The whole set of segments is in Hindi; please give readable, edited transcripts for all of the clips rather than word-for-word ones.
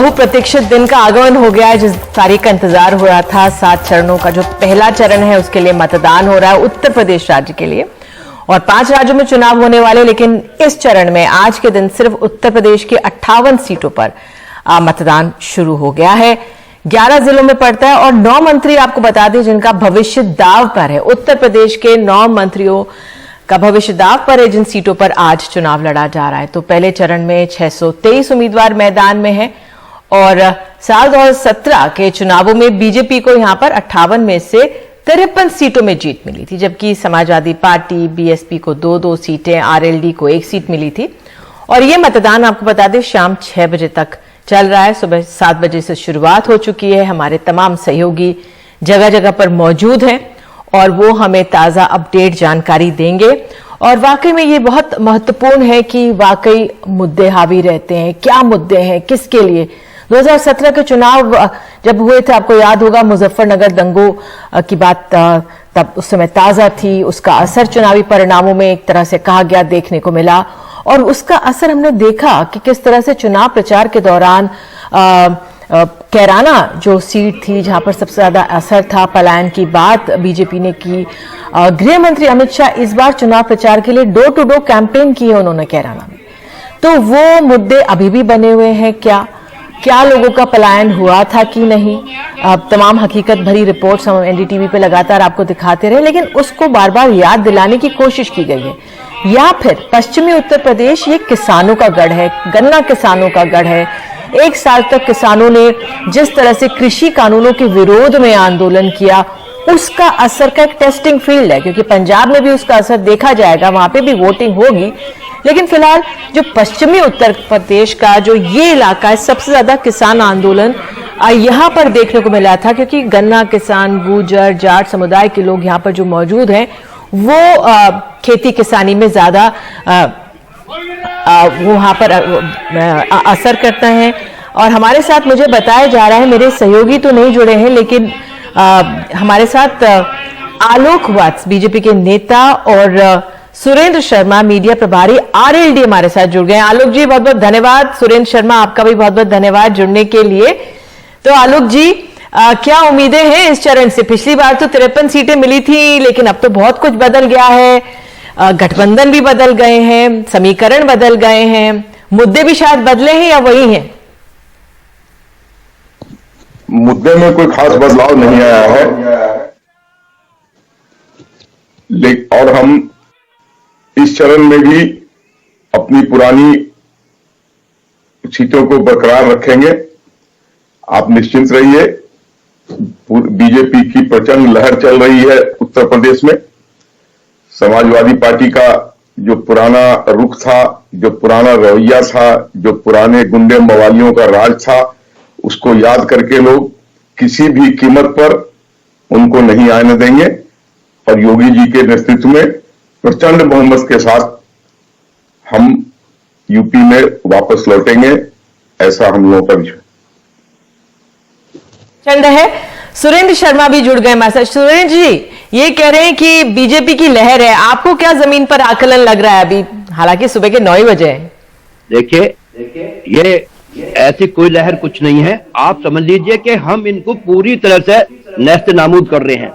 बहुप्रतीक्षित दिन का आगमन हो गया है, जिस तारीख का इंतजार हो रहा था। 7 चरणों का जो पहला चरण है उसके लिए मतदान हो रहा है उत्तर प्रदेश राज्य के लिए, और 5 राज्यों में चुनाव होने वाले। लेकिन इस चरण में आज के दिन सिर्फ उत्तर प्रदेश की 58 सीटों पर मतदान शुरू हो गया है। 11 जिलों में पड़ता है और 9 मंत्री आपको बता दें जिनका भविष्य दांव पर है। उत्तर प्रदेश के 9 मंत्रियों का भविष्य दांव पर है, जिन सीटों पर आज चुनाव लड़ा जा रहा है। तो पहले चरण में 623 उम्मीदवार मैदान में हैं और साल 2017 के चुनावों में बीजेपी को यहां पर 58 में से 53 सीटों में जीत मिली थी, जबकि समाजवादी पार्टी बीएसपी को 2-2 सीटें, आरएलडी को 1 सीट मिली थी। और ये मतदान आपको बता दें शाम 6 बजे तक चल रहा है। सुबह 7 बजे से शुरुआत हो चुकी है। हमारे तमाम सहयोगी जगह जगह पर मौजूद हैं और वो हमें ताजा अपडेट जानकारी देंगे। और वाकई में ये बहुत महत्वपूर्ण है कि वाकई मुद्दे हावी रहते हैं। क्या मुद्दे हैं, किसके लिए? 2017 के चुनाव जब हुए थे, आपको याद होगा, मुजफ्फरनगर दंगों की बात तब उस समय ताजा थी। उसका असर चुनावी परिणामों में एक तरह से कहा गया देखने को मिला, और उसका असर हमने देखा कि किस तरह से चुनाव प्रचार के दौरान कैराना जो सीट थी जहां पर सबसे ज्यादा असर था, पलायन की बात बीजेपी ने की। गृह मंत्री अमित शाह इस बार चुनाव प्रचार के लिए डोर टू डोर कैंपेन की है उन्होंने कैराना में। तो वो मुद्दे अभी भी बने हुए हैं। क्या लोगों का पलायन हुआ था कि नहीं? तमाम हकीकत भरी रिपोर्ट्स हम एनडीटीवी पे लगातार आपको दिखाते रहे, लेकिन उसको बार बार याद दिलाने की कोशिश की गई है। या फिर पश्चिमी उत्तर प्रदेश ये किसानों का गढ़ है, गन्ना किसानों का गढ़ है। 1 साल तक किसानों ने जिस तरह से कृषि कानूनों के विरोध में आंदोलन किया, उसका असर का एक टेस्टिंग फील्ड है, क्योंकि पंजाब में भी उसका असर देखा जाएगा, वहां पे भी वोटिंग होगी। लेकिन फिलहाल जो पश्चिमी उत्तर प्रदेश का जो ये इलाका है, सबसे ज्यादा किसान आंदोलन यहां पर देखने को मिला था, क्योंकि गन्ना किसान, गुर्जर, जाट समुदाय के लोग यहां पर जो मौजूद हैं वो खेती किसानी में ज्यादा वहां पर असर करता है। और हमारे साथ मुझे बताया जा रहा है, मेरे सहयोगी तो नहीं जुड़े हैं, लेकिन हमारे साथ आलोक वत्स बीजेपी के नेता और सुरेंद्र शर्मा मीडिया प्रभारी आरएलडी हमारे साथ जुड़ गए हैं। आलोक जी बहुत बहुत धन्यवाद। सुरेंद्र शर्मा आपका भी बहुत बहुत धन्यवाद जुड़ने के लिए। तो आलोक जी, क्या उम्मीदें हैं इस चरण से? पिछली बार तो 53 सीटें मिली थी, लेकिन अब तो बहुत कुछ बदल गया है। गठबंधन भी बदल गए हैं, समीकरण बदल गए हैं, मुद्दे भी शायद बदले हैं या वही हैं? मुद्दे में कोई खास बदलाव नहीं आया है, और हम इस चरण में भी अपनी पुरानी सीटों को बरकरार रखेंगे। आप निश्चिंत रहिए। बीजेपी की प्रचंड लहर चल रही है उत्तर प्रदेश में। समाजवादी पार्टी का जो पुराना रुख था, जो पुराना रवैया था, जो पुराने गुंडे मवालियों का राज था, उसको याद करके लोग किसी भी कीमत पर उनको नहीं आने देंगे। और योगी जी के नेतृत्व में प्रचंड बहुमत के साथ हम यूपी में वापस लौटेंगे, ऐसा हम लोगों का विश्वास चंद है। सुरेंद्र शर्मा भी जुड़ गए हमारे साथ। सुरेंद्र जी, ये कह रहे हैं कि बीजेपी की लहर है, आपको क्या जमीन पर आकलन लग रहा है अभी? हालांकि सुबह के 9 ही बजे हैं। देखिए, ये ऐसी कोई लहर कुछ नहीं है। आप समझ लीजिए कि हम इनको पूरी तरह से नेस्त नाबूद कर रहे हैं,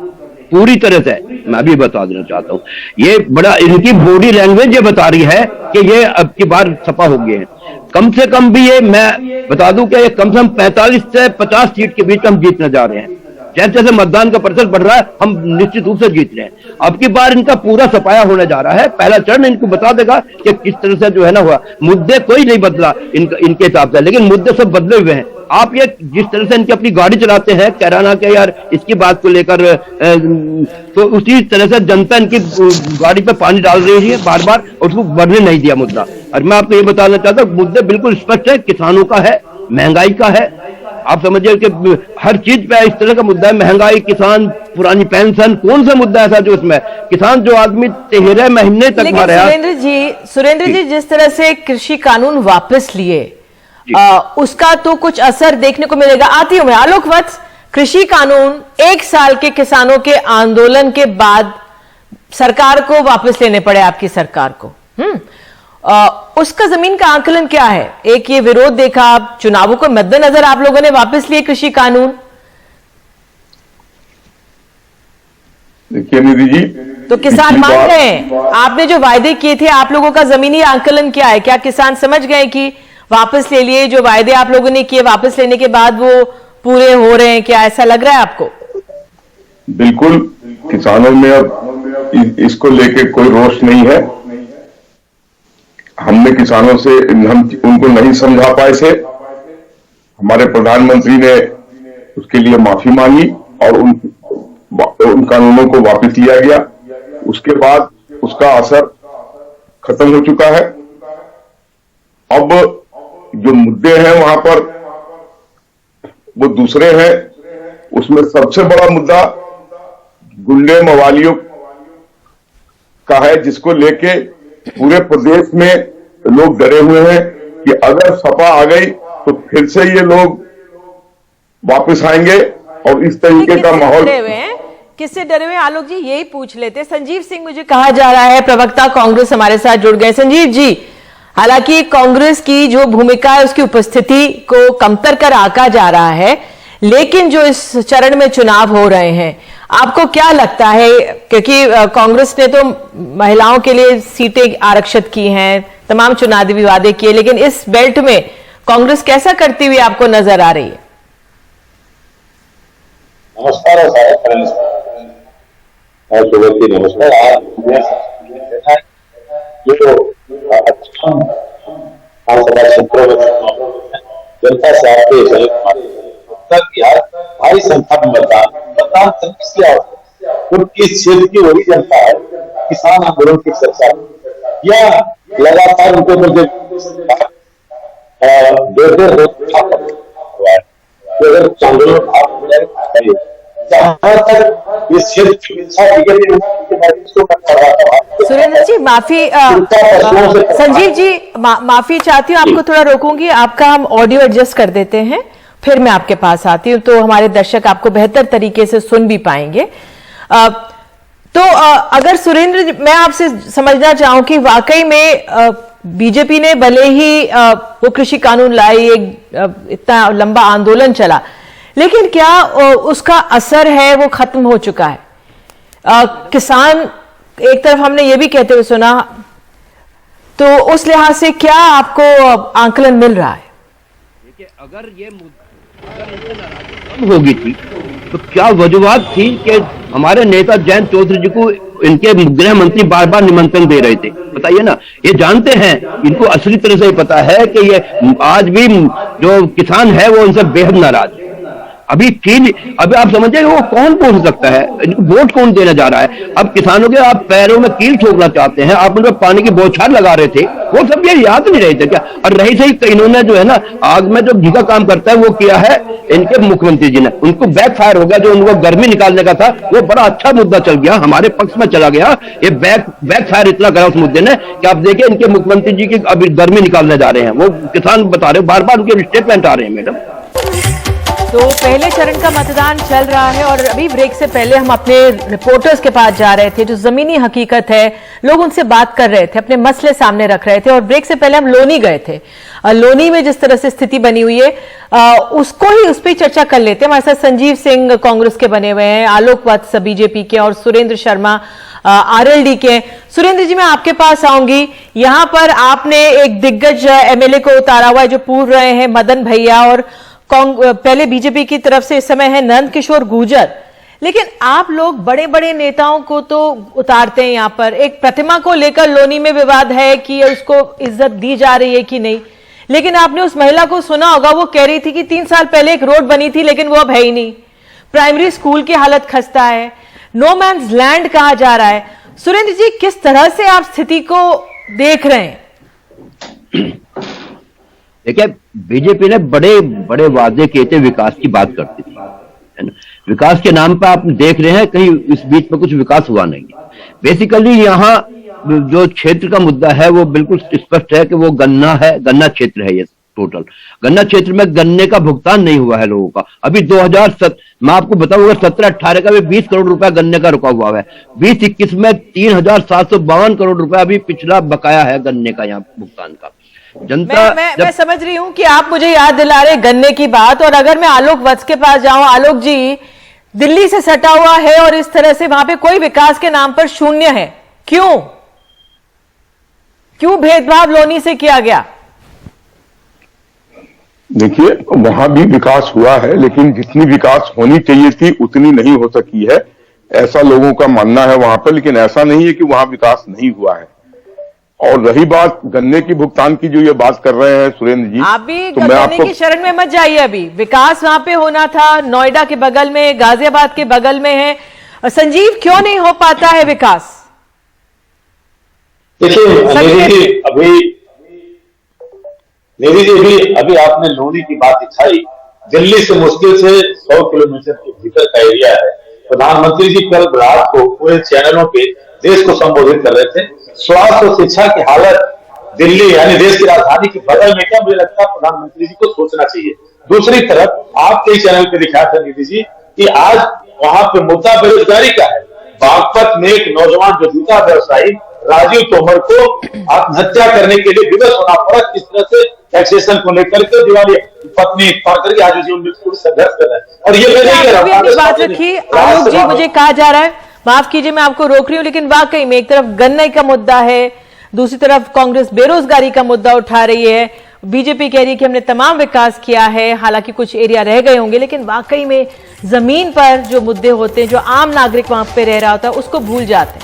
पूरी तरह से। मैं भी बता देना चाहता हूँ, ये बड़ा इनकी बॉडी लैंग्वेज ये बता रही है कि ये अब की बार सपा हो गए हैं। कम से कम भी ये मैं बता दूं कि ये कम से कम 45 से 50 सीट के बीच हम जीतने जा रहे हैं। जैसे जैसे मतदान का प्रतिशत बढ़ रहा है, हम निश्चित रूप से जीत रहे हैं। अब की बार इनका पूरा सफाया होने जा रहा है। पहला चरण इनको बता देगा कि किस तरह से जो है ना हुआ। मुद्दे कोई नहीं बदला इनके हिसाब से, लेकिन मुद्दे सब बदले हुए हैं। आप ये जिस तरह से इनकी अपनी गाड़ी चलाते हैं कैराना के, यार इसकी बात को लेकर, तो उसी तरह से जनता इनकी गाड़ी पे पानी डाल रही है बार बार, और उसको बढ़ने नहीं दिया मुद्दा। और मैं आपको ये बताना चाहता हूँ, मुद्दे बिल्कुल स्पष्ट है। किसानों का है, महंगाई का है। आप समझिए कि हर चीज पे इस तरह का मुद्दा है। महंगाई, किसान, पुरानी पेंशन, कौन सा मुद्दा ऐसा जो उसमें किसान, जो आदमी 13 महीने तक मारा। सुरेंद्र जी, जिस तरह से कृषि कानून वापस लिए, उसका तो कुछ असर देखने को मिलेगा। आती हूं मैं आलोक वत्स। कृषि कानून 1 साल के किसानों के आंदोलन के बाद सरकार को वापस लेने पड़े, आपकी सरकार को। उसका जमीन का आंकलन क्या है? एक ये विरोध देखा, आप चुनावों को मद्देनजर आप लोगों ने वापस लिए कृषि कानून। देखिए निधि जी, तो किसान मान गए हैं, आपने जो वायदे किए थे, आप लोगों का जमीनी आंकलन क्या है? क्या किसान समझ गए कि वापस ले लिए, जो वायदे आप लोगों ने किए वापस लेने के बाद वो पूरे हो रहे हैं? क्या ऐसा लग रहा है आपको? बिल्कुल, किसानों में अब इसको लेके कोई रोष नहीं है। हमने किसानों से हम उनको नहीं समझा पाए थे, हमारे प्रधानमंत्री ने उसके लिए माफी मांगी और उन कानूनों को वापस लिया गया। उसके बाद उसका असर खत्म हो चुका है। अब जो मुद्दे हैं वहां पर वो दूसरे हैं। उसमें सबसे बड़ा मुद्दा गुंडे मवालियों का है, जिसको लेके पूरे प्रदेश में लोग डरे हुए हैं कि अगर सपा आ गई तो फिर से ये लोग वापस आएंगे और इस तरीके का माहौल। किससे डरे हुए? आलोक जी यही पूछ लेते। संजीव सिंह, मुझे कहा जा रहा है प्रवक्ता कांग्रेस हमारे साथ जुड़ गए। संजीव जी, हालांकि कांग्रेस की जो भूमिका है उसकी उपस्थिति को कमतर कर आंका जा रहा है, लेकिन जो इस चरण में चुनाव हो रहे हैं, आपको क्या लगता है? क्योंकि कांग्रेस ने तो महिलाओं के लिए सीटें आरक्षित की हैं, तमाम चुनावी वादे किए, लेकिन इस बेल्ट में कांग्रेस कैसा करती हुई आपको नजर आ रही है? नमस्कार नमस्कार। विधानसभा क्षेत्रों में जनता से आपके भारी संख्या में मतदान किसकी आवश्यकता? इस क्षेत्र की वही जनता है, किसान आंदोलन की चर्चा या लगातार उनको आंदोलन सुरेंद्र जी माफी, संजीव जी माफी चाहती हूँ, आपको थोड़ा रोकूंगी। आपका हम ऑडियो एडजस्ट कर देते हैं, फिर मैं आपके पास आती हूँ, तो हमारे दर्शक आपको बेहतर तरीके से सुन भी पाएंगे। अगर सुरेंद्र जी, मैं आपसे समझना चाहूं कि वाकई में बीजेपी ने भले ही वो कृषि कानून लाई, एक इतना लंबा आंदोलन चला, लेकिन क्या उसका असर है वो खत्म हो चुका है? किसान एक तरफ हमने ये भी कहते हुए सुना, तो उस लिहाज से क्या आपको आंकलन मिल रहा है? देखिए, अगर ये कम होगी थी तो क्या वजूहत थी कि हमारे नेता जयंत चौधरी जी को इनके गृह मंत्री बार बार निमंत्रण दे रहे थे? बताइए ना, ये जानते हैं, इनको असली तरह से ही पता है कि ये आज भी जो किसान है वो उनसे बेहद नाराज है। अभी आप समझिए वो कौन पूछ सकता है, इनको वोट कौन देने जा रहा है? अब किसानों के आप पैरों में कील ठोकना चाहते हैं, आप उन पर पानी की बौछार लगा रहे थे, वो सब ये याद नहीं रहे थे क्या? और रही सही इन्होंने जो है ना आग में जो घी का काम करता है वो किया है इनके मुख्यमंत्री जी ने। उनको बैक फायर हो गया, जो उनको गर्मी निकालने का था वो बड़ा अच्छा मुद्दा चल गया, हमारे पक्ष में चला गया। ये बैक फायर इतना करा उस मुद्दे ने कि आप देखिए इनके मुख्यमंत्री जी की अभी गर्मी निकालने जा रहे हैं, वो किसान बता रहे, बार बार उनके स्टेटमेंट आ रहे हैं। मैडम, तो पहले चरण का मतदान चल रहा है और अभी ब्रेक से पहले हम अपने रिपोर्टर्स के पास जा रहे थे, जो जमीनी हकीकत है, लोग उनसे बात कर रहे थे, अपने मसले सामने रख रहे थे। और ब्रेक से पहले हम लोनी गए थे। लोनी में जिस तरह से स्थिति बनी हुई है उसको ही उस पर चर्चा कर लेते हैं। हमारे साथ संजीव सिंह कांग्रेस के बने हुए हैं, आलोक वत्स बीजेपी के, और सुरेंद्र शर्मा आरएलडी के। सुरेंद्र जी, मैं आपके पास आऊंगी। यहां पर आपने एक दिग्गज एमएलए को उतारा हुआ है जो पूर्व रहे हैं, मदन भैया, और पहले बीजेपी की तरफ से इस समय है नंद किशोर गुर्जर। लेकिन आप लोग बड़े बड़े नेताओं को तो उतारते हैं। यहां पर एक प्रतिमा को लेकर लोनी में विवाद है कि उसको इज्जत दी जा रही है कि नहीं, लेकिन आपने उस महिला को सुना होगा, वो कह रही थी कि 3 साल पहले एक रोड बनी थी लेकिन वो अब है ही नहीं। प्राइमरी स्कूल की हालत खस्ता है, नो मैन्स लैंड कहा जा रहा है। सुरेंद्र जी, किस तरह से आप स्थिति को देख रहे हैं? देखिए, बीजेपी ने बड़े बड़े वादे किए थे, विकास की बात करती थी, है ना। विकास के नाम पर आप देख रहे हैं कहीं इस बीच में कुछ विकास हुआ नहीं है। बेसिकली यहाँ जो क्षेत्र का मुद्दा है वो बिल्कुल स्पष्ट है कि वो गन्ना है, गन्ना क्षेत्र है ये। टोटल। गन्ना क्षेत्र में गन्ने का भुगतान नहीं हुआ है लोगों का। अभी 2007 मैं आपको बताऊंगा 17-18 का भी 20 करोड़ रुपया गन्ने का रुका हुआ है। 20-21 में 3,752 करोड़ रुपया अभी पिछला बकाया है गन्ने का यहाँ भुगतान का। जनता मैं समझ रही हूं कि आप मुझे याद दिला रहे गन्ने की बात, और अगर मैं आलोक वत्स के पास जाऊं, आलोक जी दिल्ली से सटा हुआ है और इस तरह से वहां पे कोई विकास के नाम पर शून्य है, क्यों भेदभाव लोनी से किया गया? देखिए, वहां भी विकास हुआ है, लेकिन जितनी विकास होनी चाहिए थी उतनी नहीं हो सकी है, ऐसा लोगों का मानना है वहां पर। लेकिन ऐसा नहीं है कि वहां विकास नहीं हुआ है। और रही बात गन्ने की भुगतान की, जो ये बात कर रहे हैं सुरेंद्र जी, आप भी तो मैं गन्ने आपको की शरण में मत जाइए। अभी विकास वहां पे होना था, नोएडा के बगल में, गाजियाबाद के बगल में है। संजीव, क्यों नहीं हो पाता है विकास? देखिए निधि जी, अभी आपने लोनी की बात दिखाई। दिल्ली से मुश्किल से 100 किलोमीटर के भीतर का एरिया है। प्रधानमंत्री जी कल रात को पूरे चैनलों पे देश को संबोधित कर रहे थे। स्वास्थ्य और शिक्षा की हालत दिल्ली यानी देश की राजधानी के बगल में, क्या मुझे लगता है प्रधानमंत्री जी को सोचना चाहिए। दूसरी तरफ आप कई चैनल पे दिखाया था निधि जी कि आज वहां पे मुद्दा बेरोजगारी का है। बागपत में एक नौजवान जो जूता व्यवसायी राजीव तोमर को आत्महत्या करने के लिए विवश होना पड़ा। किस तरह से टैक्सेशन को लेकर के दिवाली पत्नी पार करके आज उसी पूरी संघर्ष कर रहे हैं। और ये मैं नहीं कह रहा हूं, बात रखी आलोक जी, मुझे कहा जा रहा है, माफ कीजिए मैं आपको रोक रही हूं, लेकिन वाकई में एक तरफ गन्ने का मुद्दा है, दूसरी तरफ कांग्रेस बेरोजगारी का मुद्दा उठा रही है, बीजेपी कह रही है कि हमने तमाम विकास किया है, हालांकि कुछ एरिया रह गए होंगे, लेकिन वाकई में जमीन पर जो मुद्दे होते हैं, जो आम नागरिक वहां पे रह रहा होता है, उसको भूल जाते हैं।